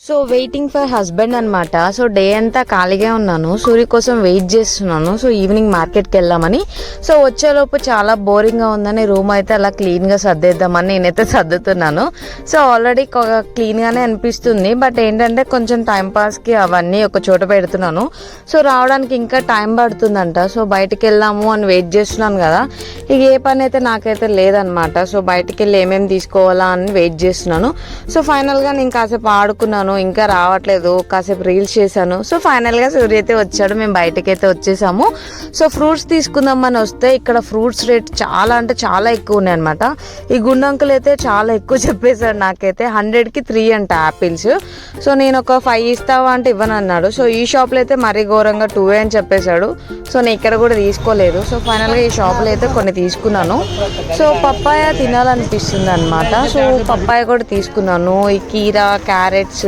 So waiting for husband అనమాట. So day అంతా ఖాళీగా ఉన్నాను, సూర్య కోసం వెయిట్ చేస్తున్నాను. సో ఈవినింగ్ మార్కెట్కి వెళ్దామని. సో వచ్చేలోపు చాలా బోరింగ్గా ఉందని రూమ్ అయితే అలా క్లీన్గా సర్దేద్దామని నేనైతే సర్దుతున్నాను. సో ఆల్రెడీ క్లీన్గానే అనిపిస్తుంది, బట్ ఏంటంటే కొంచెం టైంపాస్కి అవన్నీ ఒక చోట పెడుతున్నాను. సో రావడానికి ఇంకా టైం పడుతుందంట. సో బయటికి వెళ్దాము అని వెయిట్ చేస్తున్నాను కదా, ఇక ఏ పని అయితే నాకైతే లేదనమాట. సో బయటికి వెళ్ళి ఏమేమి తీసుకోవాలా అని వెయిట్ చేస్తున్నాను. సో ఫైనల్గా నేను కాసేపు ఆడుకున్నాను, ఇంకా రావట్లేదు, కాసేపు రీల్స్ చేశాను. సో ఫైనల్ గా సూర్య అయితే వచ్చాడు, మేము బయటకైతే వచ్చేసాము. సో ఫ్రూట్స్ తీసుకుందామని వస్తే ఇక్కడ ఫ్రూట్స్ రేట్ చాలా అంటే చాలా ఎక్కువ ఉన్నాయి అనమాట. ఈ గుండంకులు అయితే చాలా ఎక్కువ చెప్పేశాడు, నాకైతే 100కి 3 అంట యాపిల్స్. సో నేను ఒక 5 ఇస్తావా అంటే ఇవ్వను అన్నాడు. సో ఈ షాప్లో అయితే మరీ ఘోరంగా 2 అని చెప్పేశాడు. సో నేను ఇక్కడ కూడా తీసుకోలేదు. సో ఫైనల్గా ఈ షాప్లో అయితే కొన్ని తీసుకున్నాను. సో పప్పాయ తినాలనిపిస్తుంది అనమాట. సో పప్పాయ కూడా తీసుకున్నాను. ఈ కీరా, క్యారెట్స్